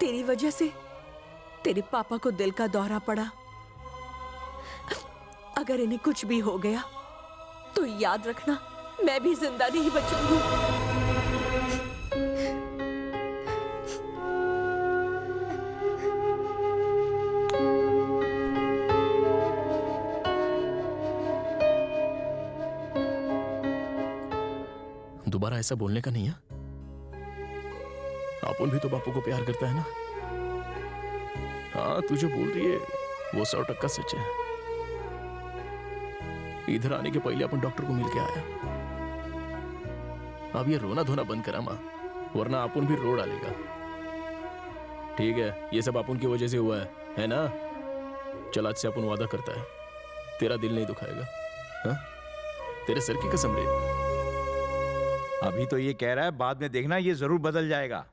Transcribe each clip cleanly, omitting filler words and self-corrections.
तेरी वजह से तेरे पापा को दिल का दौरा पड़ा। अगर इन्हें कुछ भी हो गया तो याद रखना, मैं भी जिंदा नहीं बचूंगी। दोबारा ऐसा बोलने का नहीं है। अपन भी तो बापू को प्यार करता है ना। हाँ, तू जो बोल रही है वो 100% सच है। इधर आने के पहले अपन डॉक्टर को मिल के आया। अब ये रोना धोना बंद करा माँ, वरना अपन भी रो डालेगा। ठीक है, ये सब अपन की वजह से हुआ है ना? चल आज से अपन वादा करता है, तेरा दिल नहीं दुखाएगा। हाँ, तेरे सर की कसम रे। अभी तो ये कह रहा है, बाद में देखना ये जरूर बदल जाएगा।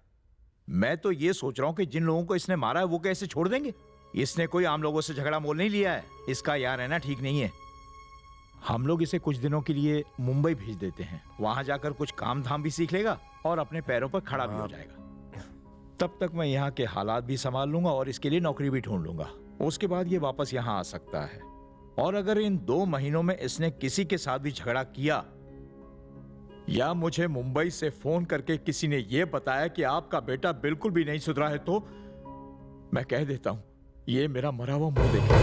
मैं तो ये सोच रहा हूं कि जिन लोगों को इसने मारा है वो कैसे छोड़ देंगे। इसने कोई आम लोगों से झगड़ा मोल नहीं लिया है। इसका यहाँ रहना ठीक नहीं है। हम लोग इसे कुछ दिनों के लिए मुंबई भेज देते हैं। वहां जाकर कुछ काम धाम भी सीख लेगा और अपने पैरों पर खड़ा भी हो जाएगा। तब तक मैं यहाँ के हालात भी संभाल लूंगा और इसके लिए नौकरी भी ढूंढ लूंगा। उसके बाद ये वापस यहाँ आ सकता है। और अगर इन 2 महीनों में इसने किसी के साथ भी झगड़ा किया या मुझे मुंबई से फोन करके किसी ने यह बताया कि आपका बेटा बिल्कुल भी नहीं सुधरा है, तो मैं कह देता हूं, ये मेरा मरा हुआ मुंह देखेगा।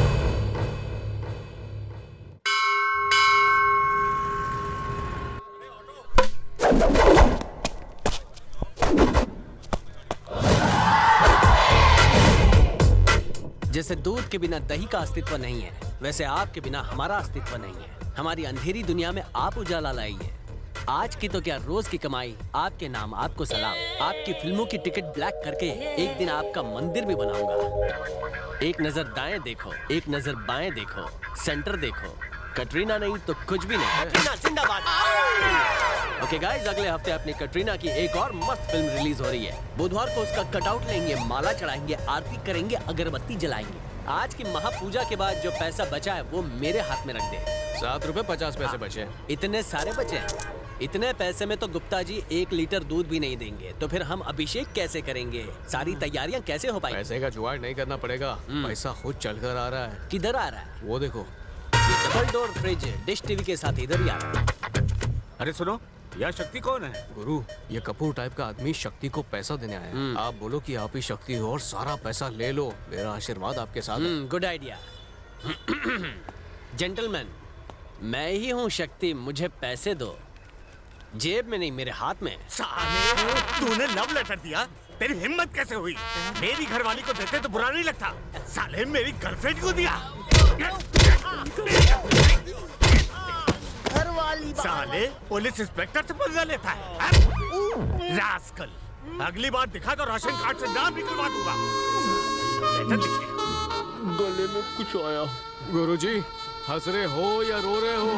जैसे दूध के बिना दही का अस्तित्व नहीं है, वैसे आपके बिना हमारा अस्तित्व नहीं है। हमारी अंधेरी दुनिया में आप उजाला लाइए। आज की तो क्या, रोज की कमाई आपके नाम, आपको सलाम। आपकी फिल्मों की टिकट ब्लैक करके एक दिन आपका मंदिर भी बनाऊंगा। एक नजर दाएं देखो, एक नजर बाएं देखो, सेंटर देखो। कटरीना नहीं तो कुछ भी नहीं। कटरीना जिंदाबाद। ओके गाइस, अगले हफ्ते अपनी कटरीना की एक और मस्त फिल्म रिलीज हो रही है। बुधवार को उसका कटआउट लेंगे, माला चढ़ाएंगे, आरती करेंगे, अगरबत्ती जलाएंगे। आज की महापूजा के बाद जो पैसा बचा है वो मेरे हाथ में रख दे। 7 रुपए 50 पैसे बचे। इतने सारे बचे? इतने पैसे में तो गुप्ता जी 1 लीटर दूध भी नहीं देंगे। तो फिर हम अभिषेक कैसे करेंगे? सारी तैयारियां कैसे हो पाएंगी? पैसे का जुगाड़ नहीं करना पड़ेगा, पैसा खुद चल कर आ रहा है। किधर आ रहा है? वो देखो, ये double door fridge dish TV के साथ इधर ही आ रहा है। अरे सुनो, यह शक्ति कौन है? गुरु, ये कपूर टाइप का आदमी शक्ति को पैसा देने आया है। आप बोलो कि आप ही शक्ति हो और सारा पैसा ले लो। मेरा आशीर्वाद आपके साथ है। Good idea. जेंटलमैन, मैं ही हूँ शक्ति, मुझे पैसे दो। जेब में नहीं, मेरे हाथ में। साले, तूने लव लेटर दिया? तेरी हिम्मत कैसे हुई? मेरी घरवाली को देते तो बुरा नहीं लगता। साले, मेरी गर्लफ्रेंड को दिया। घरवाली साले, पुलिस इंस्पेक्टर से पंगा लेता है। रास्कल, अगली बार दिखा तो राशन कार्ड से नाम निकलवा दूंगा। लेटर लिखिए। गले में कुछ आया। गुरुजी, हंस रहे हो या रो रहे हो?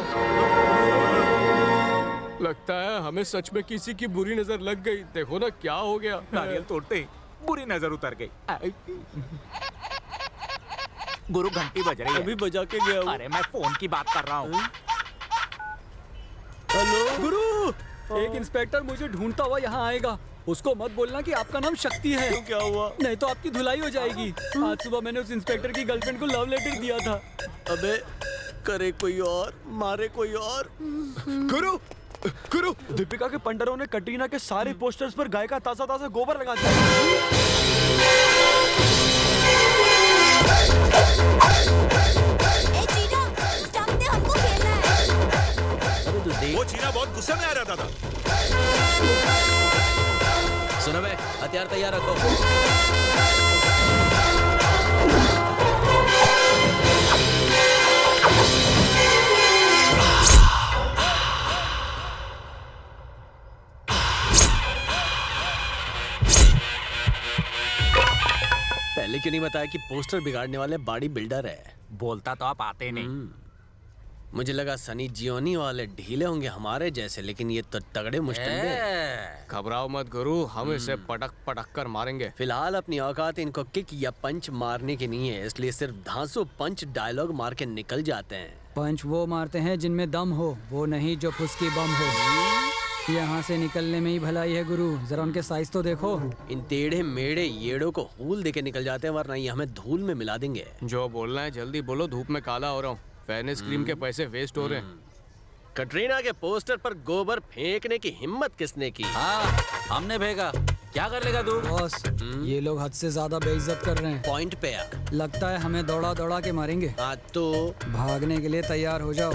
लगता है हमें सच में किसी की बुरी नजर लग गई। देखो ना क्या हो गया। नारियल तोड़ते ही बुरी नजर उतर गई। गुरु, घंटी बज रही है। अभी बजा के गया हूँ। अरे मैं फोन की बात कर रहा हूँ। हेलो गुरु, एक इंस्पेक्टर मुझे ढूंढता हुआ यहाँ आएगा। उसको मत बोलना कि आपका नाम शक्ति है। तो क्या हुआ? नहीं तो आपकी धुलाई हो जाएगी। आज सुबह मैंने उस इंस्पेक्टर की गर्लफ्रेंड को लव लेटर दिया था। अबे, करे कोई और, मारे कोई और। गुरु, गुरु, दीपिका के पंडरों ने कटरीना के सारे पोस्टर्स पर गाय का ताजा ताजा गोबर लगा दिया। हमको खेलना है। अरे तू देख, वो चीना बहुत गुस्से में आ रहा था। सुनो बे, हथियार तैयार रखो। पहले क्यों नहीं बताया कि पोस्टर बिगाड़ने वाले बॉडी बिल्डर है? बोलता तो आप आते नहीं। मुझे लगा सनी जियोनी वाले ढीले होंगे हमारे जैसे, लेकिन ये तो तगड़े मुश्किल। घबराओ मत गुरु, हम इसे पटक पटक कर मारेंगे। फिलहाल अपनी औकात इनको किक या पंच मारने की नहीं है, इसलिए सिर्फ धांसू पंच डायलॉग मार के निकल जाते हैं। पंच वो मारते हैं जिनमें दम हो, वो नहीं जो फुसकी बम हो। यहाँ से निकलने में ही भलाई है गुरु, जरा उनके साइज तो देखो। इन टेढ़े मेढ़े येड़ों को हूल देके निकल जाते हैं, वरना ये हमें धूल में मिला देंगे। जो बोलना है जल्दी बोलो, धूप में काला हो रहा हूँ। फेयरनेस क्रीम के पैसे वेस्ट हो रहे हैं। कटरीना के पोस्टर पर गोबर फेंकने की हिम्मत किसने की? हाँ, हमने भेजा। क्या कर लेगा तू? बॉस, ये लोग हद से ज्यादा बेइज्जत कर रहे हैं। पॉइंट पे आ। लगता है हमें दौड़ा दौड़ा के मारेंगे। हाँ तो भागने के लिए तैयार हो जाओ।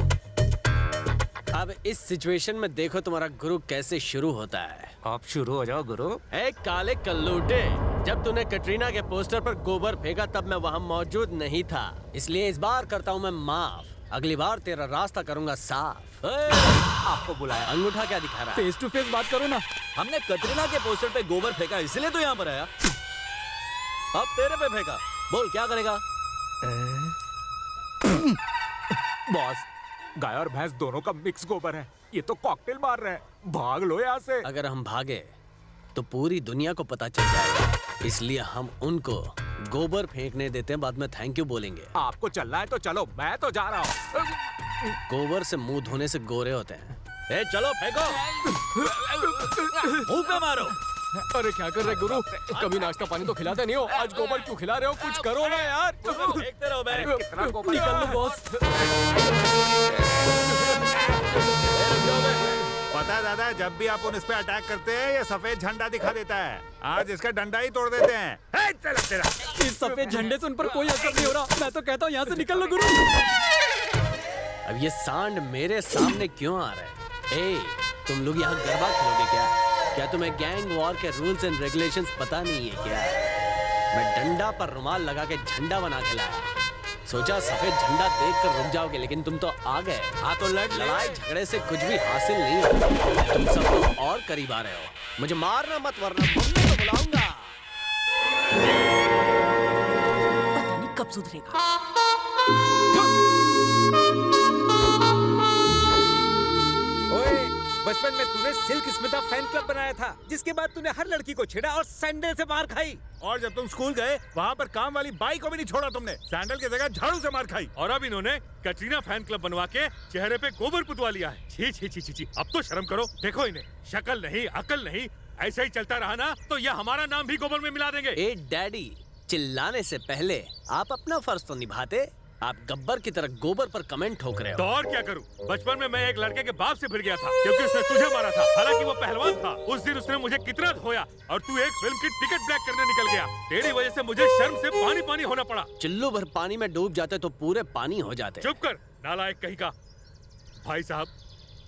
अब इस सिचुएशन में देखो तुम्हारा गुरु कैसे शुरू होता है। आप शुरू हो जाओ गुरु। ए काले कल्लूटे, जब तूने कटरीना के पोस्टर पर गोबर फेंका तब मैं वहाँ मौजूद नहीं था, इसलिए इस बार करता हूँ मैं माफ। अगली बार तेरा रास्ता करूंगा साफ। आपको बुलाया। अंगूठा क्या दिखा रहा है? फेस टू फेस बात करो ना। हमने कटरीना के पोस्टर पे गोबर फेंका, इसलिए तो यहाँ पर आया। अब तेरे पे फेंका, बोल क्या करेगा? बॉस, गाय और भैंस दोनों का मिक्स गोबर है, ये तो कॉकटेल मार रहे हैं। भाग लो यहाँ से। अगर हम भागे तो पूरी दुनिया को पता चल जाएगा, इसलिए हम उनको गोबर फेंकने देते हैं, बाद में थैंक यू बोलेंगे। आपको चलना है तो चलो, मैं तो जा रहा हूँ। गोबर से मुंह धोने से गोरे होते हैं। ए चलो फेंको, मुंह पे मारो। अरे क्या कर रहे गुरु? कभी नाश्ता पानी तो खिलाते नहीं हो, आज गोबर क्यों खिला रहे हो? कुछ करो ना यार। फेंकते रहो बे। कितना गोबर निकल लो बॉस। पता है दादा, जब भी आप उन इस पे अटैक करते हैं ये सफेद झंडा दिखा देता है। आज इसका डंडा ही तोड़ देते हैं। चला तेरा। इस सफेद झंडे से उन पर कोई असर नहीं हो रहा। मैं तो कहता हूँ यहाँ से निकल लो गुरु। अब ये सांड मेरे सामने क्यों आ रहा है? ए, तुम लोग यहाँ गरबा खेलोगे क्या? क्या तुम्हें गैंग वॉर के रूल्स एंड रेगुलेशंस पता नहीं है क्या? मैं डंडा पर रुमाल लगा के झंडा बना के लाया। सोचा सफेद झंडा देखकर रुक जाओगे, लेकिन तुम तो आ गए। हाँ तो लड़ाई झगड़े से कुछ भी हासिल नहीं होता। तुम सब तो और करीब आ रहे हो। मुझे मारना मत, वरना तुमने तो बुलाऊंगा। पता नहीं कब सुधरेगा। बचपन में तूने सिल्क स्मिता फैन क्लब बनाया था, जिसके बाद तूने हर लड़की को छेड़ा और सैंडल से मार खाई। और जब तुम स्कूल गए वहाँ पर काम वाली बाई को भी नहीं छोड़ा तुमने, सैंडल की जगह झाड़ू से मार खाई। और अब इन्होंने कटरीना फैन क्लब बनवा के चेहरे पे गोबर पुतवा लिया है। छी छी छी छी छी, अब तो शर्म करो। देखो इन्हें, शक्ल नहीं अकल नहीं, ऐसा ही चलता रहा ना तो ये हमारा नाम भी गोबर में मिला देंगे। ए डैडी, चिल्लाने से पहले आप अपना फर्ज तो निभाते। आप गब्बर की तरह गोबर पर कमेंट ठोक रहे हो। तो और क्या करूं? बचपन में मैं एक लड़के के बाप से भिड़ गया था क्योंकि उसने तुझे मारा था, हालांकि वो पहलवान था। उस दिन उसने मुझे कितना धोया और तू एक फिल्म की टिकट ब्लैक करने निकल गया। तेरी वजह से मुझे शर्म से पानी पानी होना पड़ा। चिल्लू भर पानी में डूब जाते तो पूरे पानी हो जाते। चुप कर नालायक कहीं का। भाई साहब,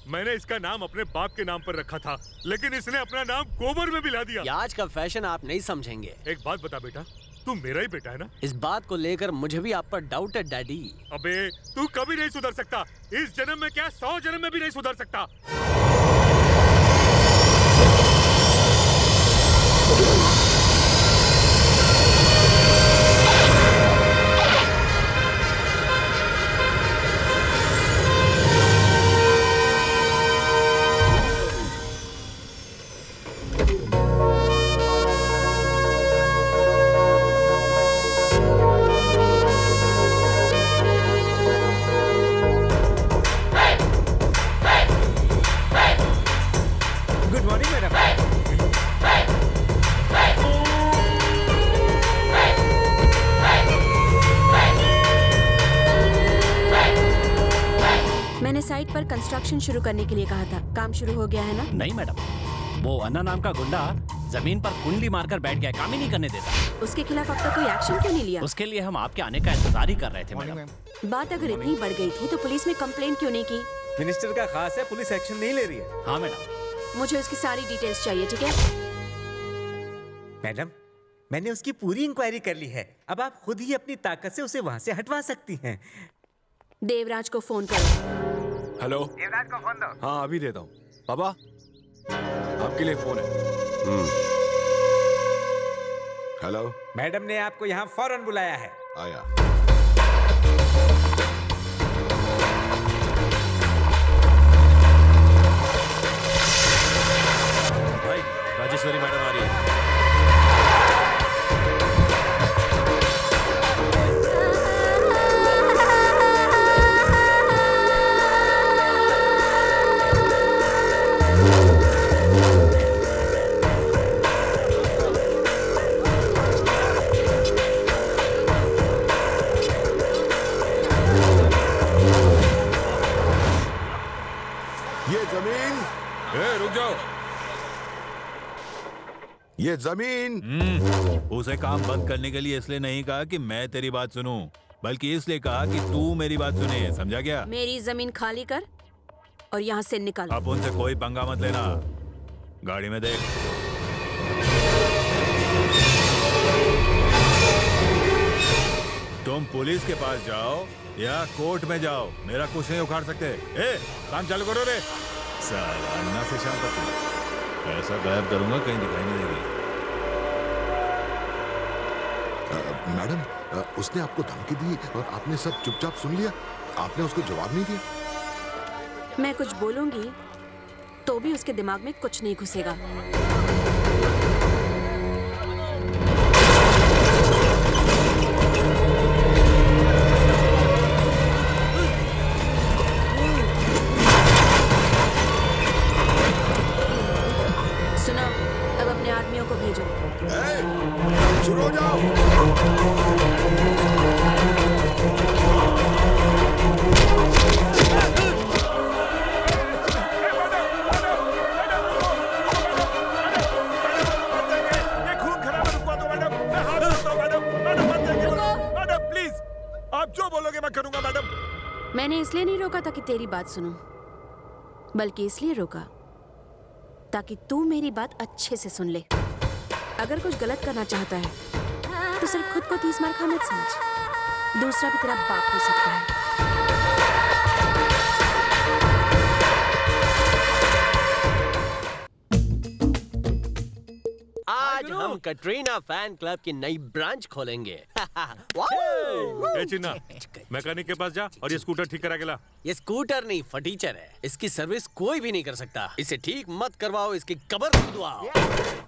मैंने इसका नाम अपने बाप के नाम पर रखा था, लेकिन इसने अपना नाम गोबर में मिला दिया। आज का फैशन आप नहीं समझेंगे। एक बात बता बेटा, तू मेरा ही बेटा है ना? इस बात को लेकर मुझे भी आप पर डाउट है डैडी। अबे तू कभी नहीं सुधर सकता। इस जन्म में क्या 100 जन्म में भी नहीं सुधर सकता। साइट पर कंस्ट्रक्शन शुरू करने के लिए कहा था। काम शुरू हो गया है ना? नहीं मैडम, वो अन्ना नाम का गुंडा जमीन पर कुंडली मारकर बैठ गया, काम ही नहीं करने देता। उसके खिलाफ अब तक कोई एक्शन क्यों नहीं लिया? उसके लिए हम आपके आने का इंतजार ही कर रहे थे मैडम। बात अगर इतनी बढ़ गई थी तो पुलिस में कंप्लेंट क्यों नहीं की? मिनिस्टर का खास है, पुलिस एक्शन नहीं ले रही है। हाँ मैडम। मुझे उसकी सारी डिटेल्स चाहिए, ठीक है? मैडम, मैंने उसकी पूरी इंक्वायरी कर ली है। अब आप खुद ही अपनी ताकत से उसे वहाँ से हटवा सकती हैं। देवराज को फोन करो। हेलो, देवराज को फोन दो। हाँ अभी देता हूँ। पापा, आपके लिए फोन है। हेलो, मैडम ने आपको यहाँ फौरन बुलाया है। आया। भाई, राजेश्वरी मैडम आ रही है। ये जमीन। उसे काम बंद करने के लिए इसलिए नहीं कहा कि मैं तेरी बात सुनूं, बल्कि इसलिए कहा कि तू मेरी बात सुने, समझा क्या? मेरी जमीन खाली कर और यहाँ से निकल। अब उनसे कोई पंगा मत लेना। गाड़ी में देख। तुम पुलिस के पास जाओ या कोर्ट में जाओ, मेरा कुछ नहीं उखाड़ सकते। ए, काम चालू करो रे। साला अन्ना से शाम तक ऐसा गायब करूंगा कहीं दिखाई नहीं देगी। मैडम, उसने आपको धमकी दी और आपने सब चुपचाप सुन लिया? आपने उसको जवाब नहीं दिया? मैं कुछ बोलूंगी तो भी उसके दिमाग में कुछ नहीं घुसेगा। सुनो, अब अपने आदमियों को भेजो। शुरू हो जाओ। आप जो बोलोगे मैं करूंगा मैडम। मैंने इसलिए नहीं रोका था कि तेरी बात सुनूं, बल्कि इसलिए रोका ताकि तू मेरी बात अच्छे से सुन ले। अगर कुछ गलत करना चाहता है तो सिर्फ खुद को 30 मार खा मत समझ, दूसरा भी तेरा बाप हो सकता है। आज हम कटरीना फैन क्लब की नई ब्रांच खोलेंगे। ए चिन्ना, मैकेनिक के पास जा और ये स्कूटर ठीक करा के ला। ये स्कूटर नहीं फटीचर है, इसकी सर्विस कोई भी नहीं कर सकता। इसे ठीक मत करवाओ, इसकी कब्र खुदवाओ।